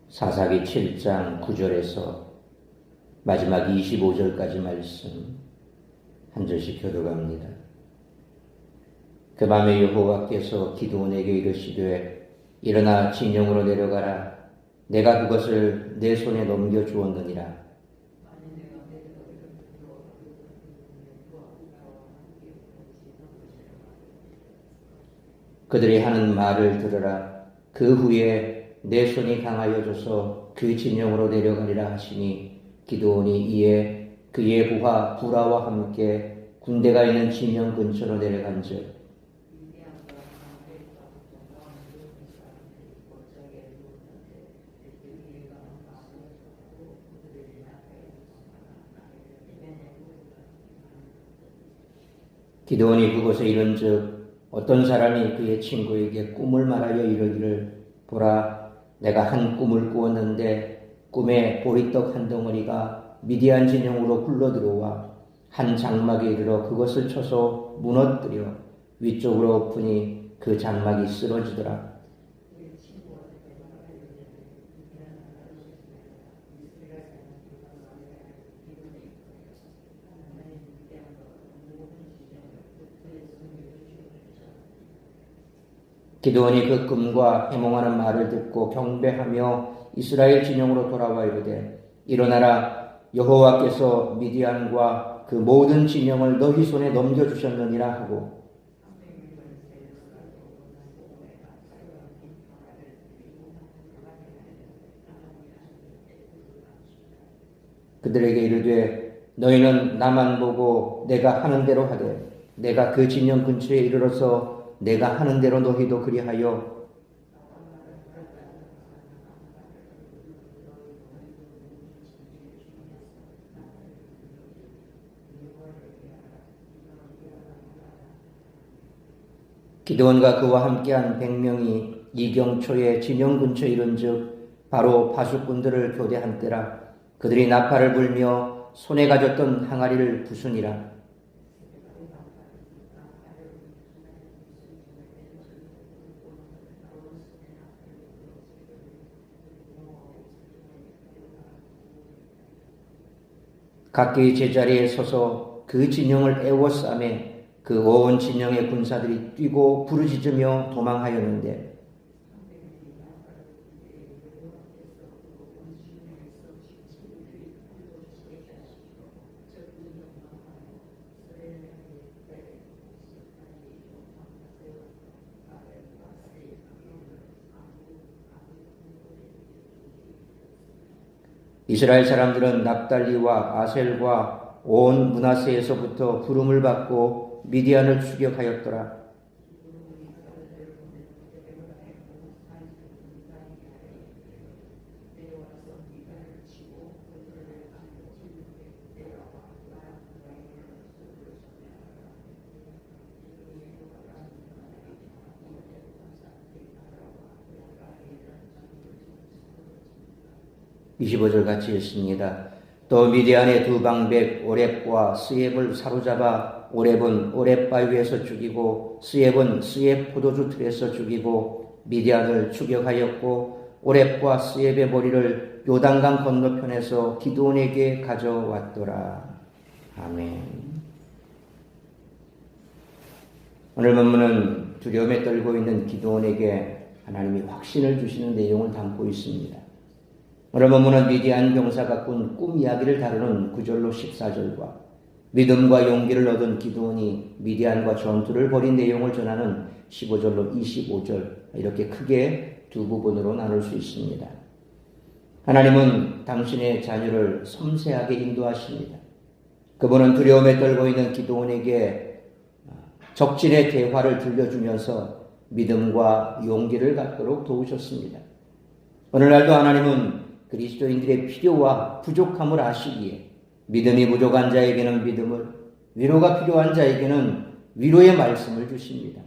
사사기 7장 9절에서 마지막 25절까지 말씀 한 절씩 교독합니다. 그 밤에 여호와께서 기드온에게 이르시되 일어나 진영으로 내려가라. 내가 그것을 내 손에 넘겨주었느니라. 그들이 하는 말을 들으라. 그 후에 내 손이 강하여져서 그 진영으로 내려가리라 하시니 기드온이 이에 그의 부하 부라와 함께 군대가 있는 진영 근처로 내려간즉 기드온이 그곳에 이른즉 어떤 사람이 그의 친구에게 꿈을 말하여 이르기를 보라, 내가 한 꿈을 꾸었는데 꿈에 보리떡 한 덩어리가 미디안 진영으로 굴러들어와 한 장막에 이르러 그것을 쳐서 무너뜨려 위쪽으로 엎으니 그 장막이 쓰러지더라. 기드온이 그 꿈과 해몽하는 말을 듣고 경배하며 이스라엘 진영으로 돌아와 이르되 일어나라, 여호와께서 미디안과 그 모든 진영을 너희 손에 넘겨주셨느니라 하고 그들에게 이르되 너희는 나만 보고 내가 하는 대로 하되 내가 그 진영 근처에 이르러서 내가 하는 대로 너희도 그리하여 기드온과 그와 함께한 100명이 이경초의 진영 근처에 이른즉 바로 파수꾼들을 교대한 때라. 그들이 나팔을 불며 손에 가졌던 항아리를 부수니라. 각기 제자리에 서서 그 진영을 에워싸매 그 온 진영의 군사들이 뛰고 부르짖으며 도망하였는데 이스라엘 사람들은 납달리와 아셀과 온 므낫세에서부터 부름을 받고 미디안을 추격하였더라. (25절) 같이 읽습니다. 또 미디안의 두 방백 오렙과 스옙을 사로잡아 오렙은 오렙 바위에서 죽이고 스옙은 스옙 포도주 틀에서 죽이고 미디안을 추격하였고 오렙과 스옙의 머리를 요단강 건너편에서 기드온에게 가져왔더라. 아멘. 오늘 본문은 두려움에 떨고 있는 기드온에게 하나님이 확신을 주시는 내용을 담고 있습니다. 오늘 본문은 미디안 병사가 꾼 꿈 이야기를 다루는 9절로 14절과 믿음과 용기를 얻은 기드온이 미디안과 전투를 벌인 내용을 전하는 15절로 25절 이렇게 크게 두 부분으로 나눌 수 있습니다. 하나님은 당신의 자녀를 섬세하게 인도하십니다. 그분은 두려움에 떨고 있는 기드온에게 적진의 대화를 들려주면서 믿음과 용기를 갖도록 도우셨습니다. 오늘날도 하나님은 그리스도인들의 필요와 부족함을 아시기에 믿음이 부족한 자에게는 믿음을, 위로가 필요한 자에게는 위로의 말씀을 주십니다.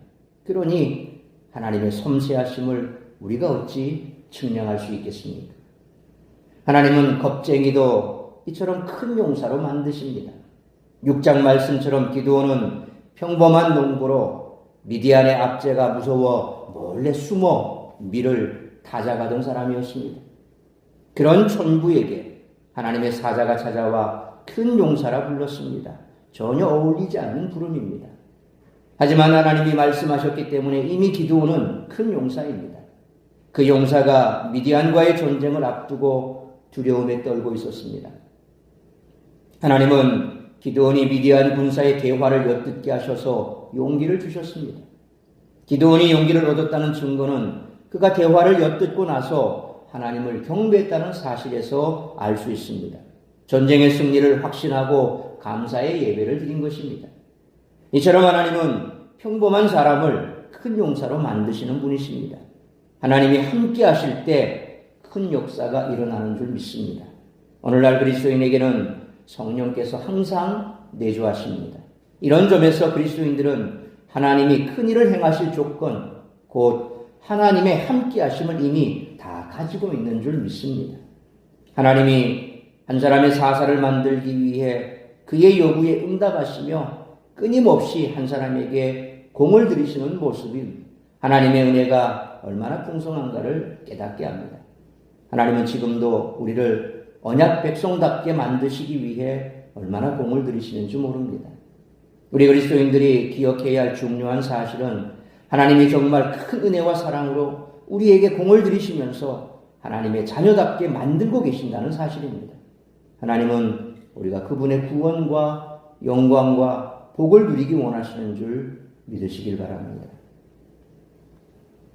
그러니 하나님의 섬세하심을 우리가 어찌 측량할 수 있겠습니까? 하나님은 겁쟁이도 이처럼 큰 용사로 만드십니다. 6장 말씀처럼 기드온은 평범한 농부로 미디안의 압제가 무서워 몰래 숨어 밀을 다잡아던 사람이었습니다. 그런 촌부에게 하나님의 사자가 찾아와 큰 용사라 불렀습니다. 전혀 어울리지 않는 부름입니다. 하지만 하나님이 말씀하셨기 때문에 이미 기드온은 큰 용사입니다. 그 용사가 미디안과의 전쟁을 앞두고 두려움에 떨고 있었습니다. 하나님은 기드온이 미디안 군사의 대화를 엿듣게 하셔서 용기를 주셨습니다. 기드온이 용기를 얻었다는 증거는 그가 대화를 엿듣고 나서 하나님을 경배했다는 사실에서 알 수 있습니다. 전쟁의 승리를 확신하고 감사의 예배를 드린 것입니다. 이처럼 하나님은 평범한 사람을 큰 용사로 만드시는 분이십니다. 하나님이 함께 하실 때 큰 역사가 일어나는 줄 믿습니다. 오늘날 그리스도인에게는 성령께서 항상 내주하십니다. 이런 점에서 그리스도인들은 하나님이 큰 일을 행하실 조건, 곧 하나님의 함께 하심을 이미 다 가지고 있는 줄 믿습니다. 하나님이 한 사람의 사사를 만들기 위해 그의 요구에 응답하시며 끊임없이 한 사람에게 공을 들이시는 모습이 하나님의 은혜가 얼마나 풍성한가를 깨닫게 합니다. 하나님은 지금도 우리를 언약 백성답게 만드시기 위해 얼마나 공을 들이시는지 모릅니다. 우리 그리스도인들이 기억해야 할 중요한 사실은 하나님이 정말 큰 은혜와 사랑으로 우리에게 공을 들이시면서 하나님의 자녀답게 만들고 계신다는 사실입니다. 하나님은 우리가 그분의 구원과 영광과 복을 누리기 원하시는 줄 믿으시길 바랍니다.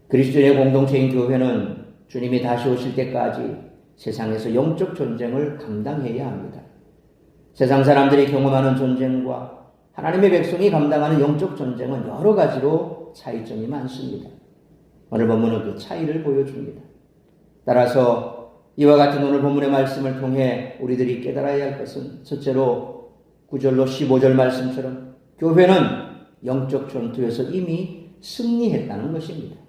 그리스도인의 공동체인 교회는 주님이 다시 오실 때까지 세상에서 영적 전쟁을 감당해야 합니다. 세상 사람들이 경험하는 전쟁과 하나님의 백성이 감당하는 영적 전쟁은 여러 가지로 차이점이 많습니다. 오늘 본문은 그 차이를 보여줍니다. 따라서 이와 같은 오늘 본문의 말씀을 통해 우리들이 깨달아야 할 것은 첫째로 9절로 15절 말씀처럼 교회는 영적 전투에서 이미 승리했다는 것입니다.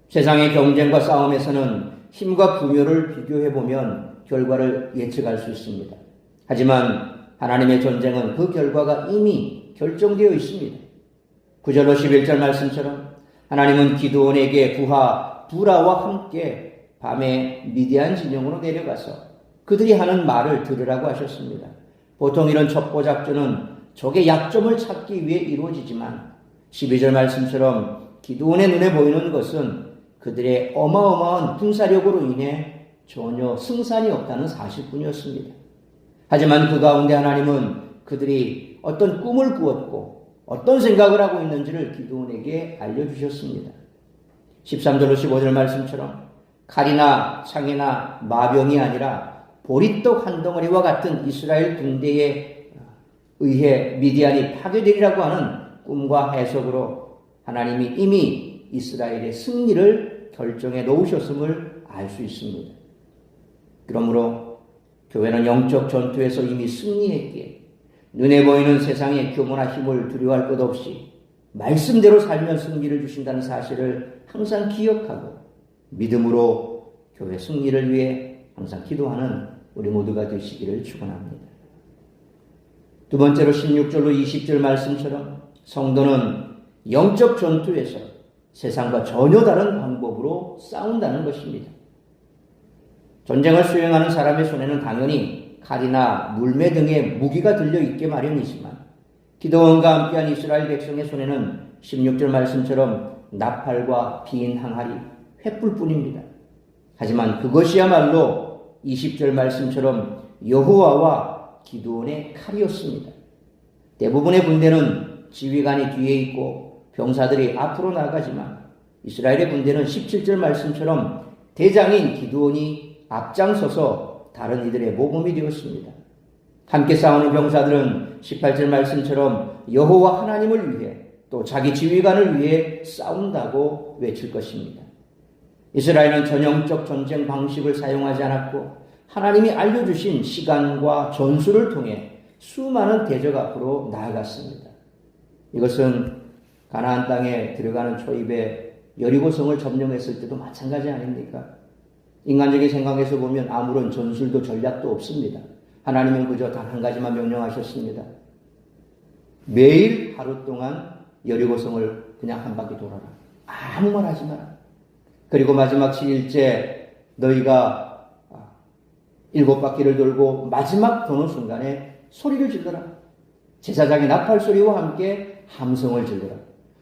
세상의 경쟁과 싸움에서는 힘과 부묘를 비교해보면 결과를 예측할 수 있습니다. 하지만 하나님의 전쟁은 그 결과가 이미 결정되어 있습니다. 9절로 11절 말씀처럼 하나님은 기드온에게 부하 부라와 함께 밤에 미디안 진영으로 내려가서 그들이 하는 말을 들으라고 하셨습니다. 보통 이런 첩보 작전은 적의 약점을 찾기 위해 이루어지지만 12절 말씀처럼 기드온의 눈에 보이는 것은 그들의 어마어마한 군사력으로 인해 전혀 승산이 없다는 사실뿐이었습니다. 하지만 그 가운데 하나님은 그들이 어떤 꿈을 꾸었고 어떤 생각을 하고 있는지를 기드온에게 알려주셨습니다. 13절로 15절 말씀처럼 칼이나 창이나 마병이 아니라 보리떡 한 덩어리와 같은 이스라엘 군대에 의해 미디안이 파괴되리라고 하는 꿈과 해석으로 하나님이 이미 이스라엘의 승리를 결정해 놓으셨음을 알 수 있습니다. 그러므로 교회는 영적 전투에서 이미 승리했기에 눈에 보이는 세상의 규모나 힘을 두려워할 것 없이 말씀대로 살면 승리를 주신다는 사실을 항상 기억하고 믿음으로 교회 승리를 위해 항상 기도하는 우리 모두가 되시기를 축원합니다. 두 번째로 16절로 20절 말씀처럼 성도는 영적 전투에서 세상과 전혀 다른 방법으로 싸운다는 것입니다. 전쟁을 수행하는 사람의 손에는 당연히 칼이나 물매 등의 무기가 들려있게 마련이지만 기드온과 함께한 이스라엘 백성의 손에는 16절 말씀처럼 나팔과 빈 항아리, 횃불뿐입니다. 하지만 그것이야말로 20절 말씀처럼 여호와와 기드온의 칼이었습니다. 대부분의 군대는 지휘관이 뒤에 있고 병사들이 앞으로 나가지만 이스라엘의 군대는 17절 말씀처럼 대장인 기드온이 앞장서서 다른 이들의 모범이 되었습니다. 함께 싸우는 병사들은 18절 말씀처럼 여호와 하나님을 위해 또 자기 지휘관을 위해 싸운다고 외칠 것입니다. 이스라엘은 전형적 전쟁 방식을 사용하지 않았고 하나님이 알려주신 시간과 전술을 통해 수많은 대적 앞으로 나아갔습니다. 이것은 가나안 땅에 들어가는 초입에 여리고성을 점령했을 때도 마찬가지 아닙니까? 인간적인 생각에서 보면 아무런 전술도 전략도 없습니다. 하나님은 그저 단 한 가지만 명령하셨습니다. 매일 하루 동안 여리고성을 그냥 한 바퀴 돌아라. 아무 말 하지 마라. 그리고 마지막 7일째 너희가 7바퀴를 돌고 마지막 도는 순간에 소리를 질러라. 제사장의 나팔 소리와 함께 함성을 질러라.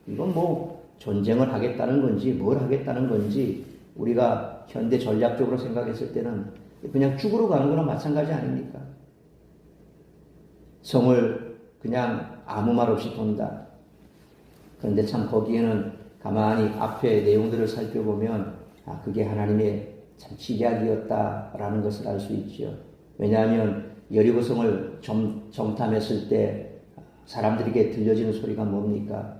이건 뭐 전쟁을 하겠다는 건지 뭘 하겠다는 건지 우리가 현대 전략적으로 생각했을 때는 그냥 죽으러 가는 거나 마찬가지 아닙니까? 성을 그냥 아무 말 없이 돈다. 그런데 참 거기에는 가만히 앞에 내용들을 살펴보면 그게 하나님의 참 지략이었다라는 것을 알 수 있죠. 왜냐하면 여리고성을 정탐했을 때 사람들에게 들려지는 소리가 뭡니까?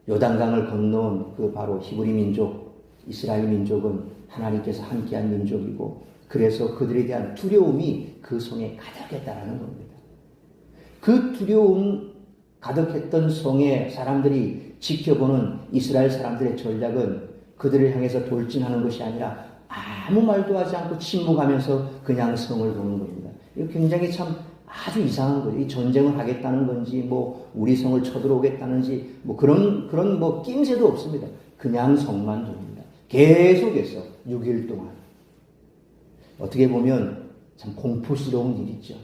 요단강을 건너온 그 바로 히브리 민족, 이스라엘 민족은 하나님께서 함께한 민족이고 그래서 그들에 대한 두려움이 그 성에 가득했다라는 겁니다. 그 두려움 가득했던 성에 사람들이 지켜보는 이스라엘 사람들의 전략은 그들을 향해서 돌진하는 것이 아니라 아무 말도 하지 않고 침묵하면서 그냥 성을 도는 겁니다. 이거 굉장히 참 아주 이상한 거죠. 이 전쟁을 하겠다는 건지, 뭐, 우리 성을 쳐들어오겠다는지, 뭐, 그런 뭐, 낌새도 없습니다. 그냥 성만 돕니다. 계속해서 6일 동안. 어떻게 보면 참 공포스러운 일이죠.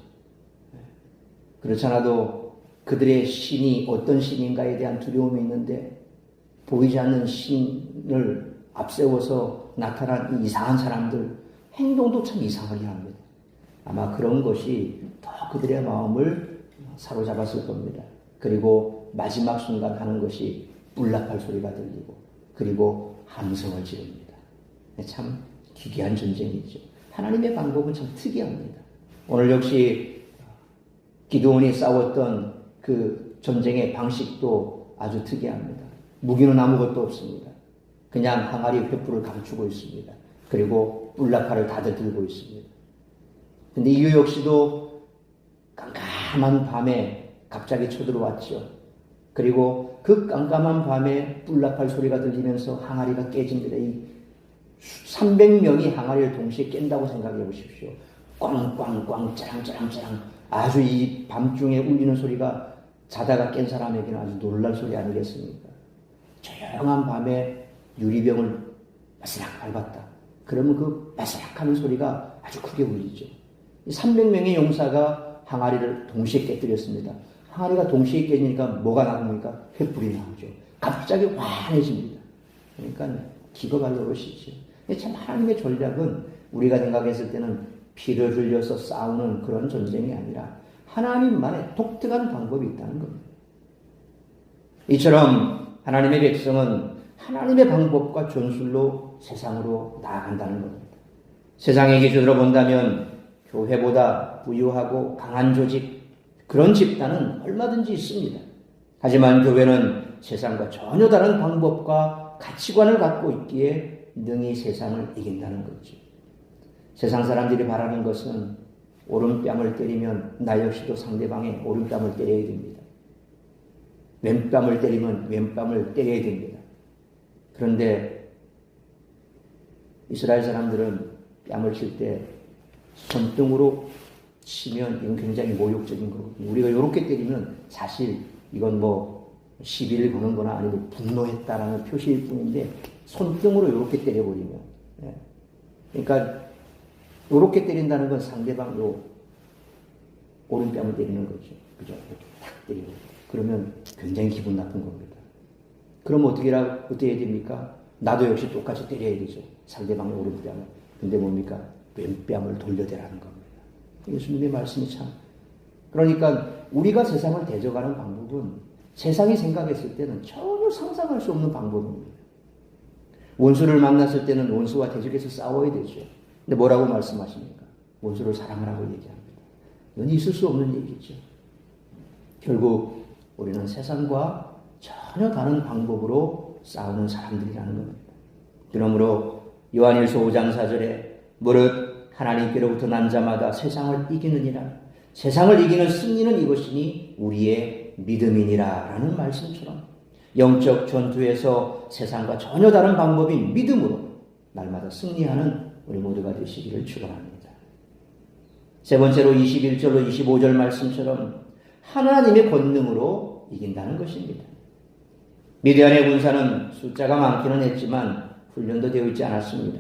그렇지 않아도 그들의 신이 어떤 신인가에 대한 두려움이 있는데, 보이지 않는 신을 앞세워서 나타난 이 이상한 사람들, 행동도 참 이상하게 합니다. 아마 그런 것이 더 그들의 마음을 사로잡았을 겁니다. 그리고 마지막 순간 하는 것이 뿔나팔 소리가 들리고 그리고 함성을 지릅니다. 참 기괴한 전쟁이죠. 하나님의 방법은 참 특이합니다. 오늘 역시 기드온이 싸웠던 그 전쟁의 방식도 아주 특이합니다. 무기는 아무것도 없습니다. 그냥 항아리 횃불을 감추고 있습니다. 그리고 뿔나팔을 다들 들고 있습니다. 근데 이유 역시도 깜깜한 밤에 갑자기 쳐들어왔죠. 그리고 그 깜깜한 밤에 뿔나팔 소리가 들리면서 항아리가 깨집니다. 이 300명이 항아리를 동시에 깬다고 생각해 보십시오. 꽝꽝꽝 짜랑짜랑짜랑 아주 이 밤중에 울리는 소리가 자다가 깬 사람에게는 아주 놀랄 소리 아니겠습니까? 조용한 밤에 유리병을 바스락 밟았다. 그러면 그 바스락하는 소리가 아주 크게 울리죠. 300명의 용사가 항아리를 동시에 깨뜨렸습니다. 항아리가 동시에 깨지니까 뭐가 나옵니까? 횃불이 나오죠. 갑자기 환해집니다. 그러니까 기겁할 노릇이죠. 참 하나님의 전략은 우리가 생각했을 때는 피를 흘려서 싸우는 그런 전쟁이 아니라 하나님만의 독특한 방법이 있다는 겁니다. 이처럼 하나님의 백성은 하나님의 방법과 전술로 세상으로 나아간다는 겁니다. 세상의 기준으로 본다면 교회보다 부유하고 강한 조직, 그런 집단은 얼마든지 있습니다. 하지만 교회는 세상과 전혀 다른 방법과 가치관을 갖고 있기에 능히 세상을 이긴다는 거죠. 세상 사람들이 바라는 것은 오른뺨을 때리면 나 역시도 상대방의 오른뺨을 때려야 됩니다. 왼뺨을 때리면 왼뺨을 때려야 됩니다. 그런데 이스라엘 사람들은 뺨을 칠 때 손등으로 치면 이건 굉장히 모욕적인 거거든요. 우리가 이렇게 때리면 사실 이건 뭐 시비를 거는 거나 아니면 분노했다라는 표시일 뿐인데 손등으로 이렇게 때려버리면 그러니까 이렇게 때린다는 건 상대방 오른뺨을 때리는 거죠. 그죠? 이렇게 탁 때리고 그러면 굉장히 기분 나쁜 겁니다. 그럼 어떻게 해야 됩니까? 나도 역시 똑같이 때려야 되죠. 상대방의 오른뺨을. 근데 뭡니까? 왼뺨을 돌려대라는 겁니다. 예수님의 말씀이 참. 그러니까 우리가 세상을 대적하는 방법은 세상이 생각했을 때는 전혀 상상할 수 없는 방법입니다. 원수를 만났을 때는 원수와 대적해서 싸워야 되죠. 근데 뭐라고 말씀하십니까? 원수를 사랑하라고 얘기합니다. 이건 있을 수 없는 얘기죠. 결국 우리는 세상과 전혀 다른 방법으로 싸우는 사람들이라는 겁니다. 그러므로 요한일서 5장 4절에 무릇 하나님께로부터 난 자마다 세상을 이기느니라. 세상을 이기는 승리는 이것이니 우리의 믿음이니라 라는 말씀처럼 영적 전투에서 세상과 전혀 다른 방법인 믿음으로 날마다 승리하는 우리 모두가 되시기를 축원합니다. 세 번째로 21절로 25절 말씀처럼 하나님의 권능으로 이긴다는 것입니다. 미디안의 군사는 숫자가 많기는 했지만 훈련도 되어 있지 않았습니다.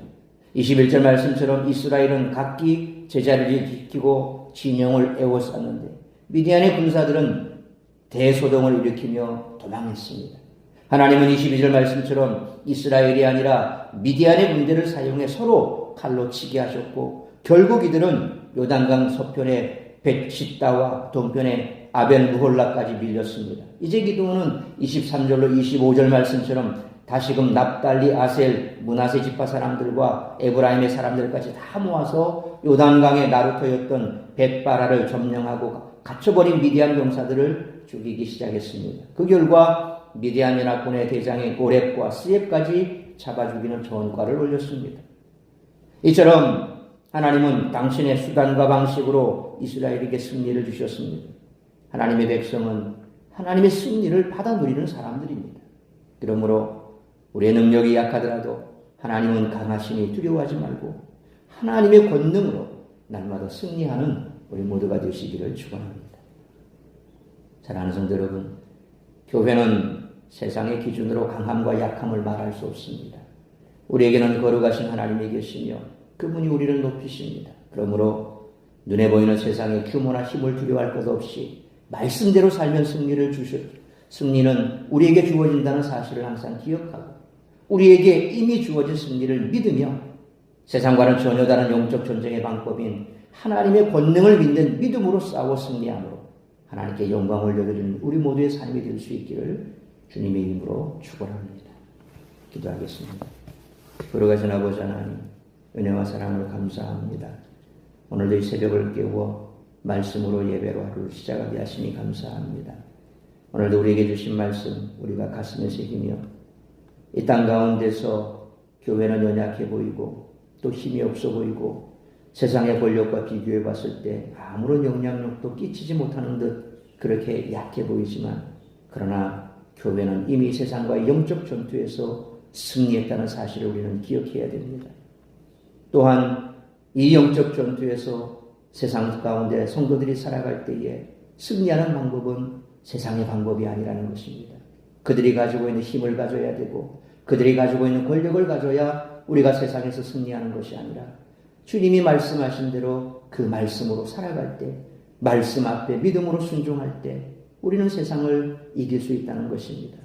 21절 말씀처럼 이스라엘은 각기 제자리를 지키고 진영을 에워쌌는데 미디안의 군사들은 대소동을 일으키며 도망했습니다. 하나님은 22절 말씀처럼 이스라엘이 아니라 미디안의 군대를 사용해 서로 칼로 치게 하셨고 결국 이들은 요단강 서편의 벳시다와 동편의 아벤무홀라까지 밀렸습니다. 이제 기드온은 23절로 25절 말씀처럼 다시금 납달리, 아셀, 므낫세 지파 사람들과 에브라임의 사람들까지 다 모아서 요단강의 나루터였던 벳바라를 점령하고 갇혀버린 미디안 병사들을 죽이기 시작했습니다. 그 결과 미디안 연합군의 대장인 오렙과 스옙까지 잡아 죽이는 전과를 올렸습니다. 이처럼 하나님은 당신의 수단과 방식으로 이스라엘에게 승리를 주셨습니다. 하나님의 백성은 하나님의 승리를 받아 누리는 사람들입니다. 그러므로 우리의 능력이 약하더라도 하나님은 강하시니 두려워하지 말고 하나님의 권능으로 날마다 승리하는 우리 모두가 되시기를 축원합니다. 사랑하는 성도 여러분, 교회는 세상의 기준으로 강함과 약함을 말할 수 없습니다. 우리에게는 거룩하신 하나님이 계시며 그분이 우리를 높이십니다. 그러므로 눈에 보이는 세상의 규모나 힘을 두려워할 것 없이 말씀대로 살면 승리는 우리에게 주어진다는 사실을 항상 기억하고 우리에게 이미 주어진 승리를 믿으며 세상과는 전혀 다른 영적 전쟁의 방법인 하나님의 권능을 믿는 믿음으로 싸워 승리함으로 하나님께 영광을 올려드리는 우리 모두의 삶이 될 수 있기를 주님의 이름으로 축원합니다. 기도하겠습니다. 거룩하신 아버지 하나님, 은혜와 사랑을 감사합니다. 오늘도 이 새벽을 깨워 말씀으로 예배로 하루를 시작하게 하시니 감사합니다. 오늘도 우리에게 주신 말씀 우리가 가슴에 새기며 이 땅 가운데서 교회는 연약해 보이고 또 힘이 없어 보이고 세상의 권력과 비교해 봤을 때 아무런 영향력도 끼치지 못하는 듯 그렇게 약해 보이지만 그러나 교회는 이미 세상과의 영적 전투에서 승리했다는 사실을 우리는 기억해야 됩니다. 또한 이 영적 전투에서 세상 가운데 성도들이 살아갈 때에 승리하는 방법은 세상의 방법이 아니라는 것입니다. 그들이 가지고 있는 힘을 가져야 되고 그들이 가지고 있는 권력을 가져야 우리가 세상에서 승리하는 것이 아니라 주님이 말씀하신 대로 그 말씀으로 살아갈 때 말씀 앞에 믿음으로 순종할 때 우리는 세상을 이길 수 있다는 것입니다.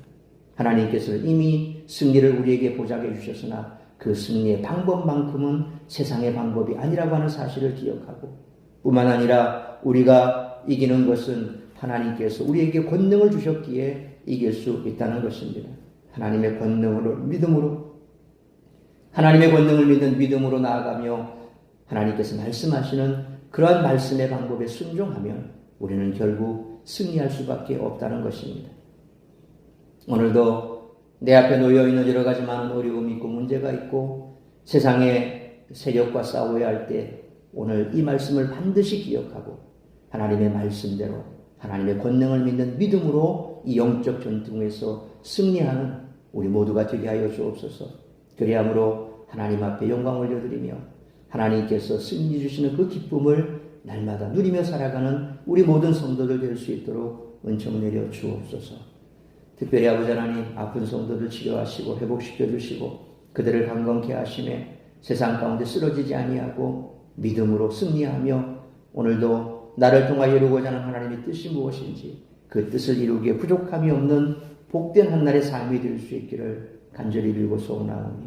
하나님께서 이미 승리를 우리에게 보장해 주셨으나 그 승리의 방법만큼은 세상의 방법이 아니라고 하는 사실을 기억하고 뿐만 아니라 우리가 이기는 것은 하나님께서 우리에게 권능을 주셨기에 이길 수 있다는 것입니다. 하나님의 권능으로 하나님의 권능을 믿는 믿음으로 나아가며 하나님께서 말씀하시는 그러한 말씀의 방법에 순종하면 우리는 결국 승리할 수밖에 없다는 것입니다. 오늘도 내 앞에 놓여있는 여러 가지 많은 어려움이 있고 문제가 있고 세상의 세력과 싸워야 할 때 오늘 이 말씀을 반드시 기억하고 하나님의 말씀대로 하나님의 권능을 믿는 믿음으로 이 영적 전투에서 승리하는 우리 모두가 되게 하여 주옵소서. 그리함으로 하나님 앞에 영광을 올려드리며 하나님께서 승리 주시는 그 기쁨을 날마다 누리며 살아가는 우리 모든 성도들 될 수 있도록 은총 내려 주옵소서. 특별히 아버지 하나님 아픈 성도들 치료하시고 회복시켜 주시고 그들을 강건케 하심에 세상 가운데 쓰러지지 아니하고 믿음으로 승리하며 오늘도 나를 통하여 이루고자 하는 하나님의 뜻이 무엇인지 그 뜻을 이루기에 부족함이 없는 복된 한날의 삶이 될 수 있기를 간절히 빌고 소원하오며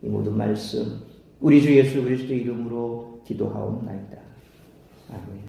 이 모든 말씀 우리 주 예수 그리스도의 이름으로 기도하옵나이다. 아멘.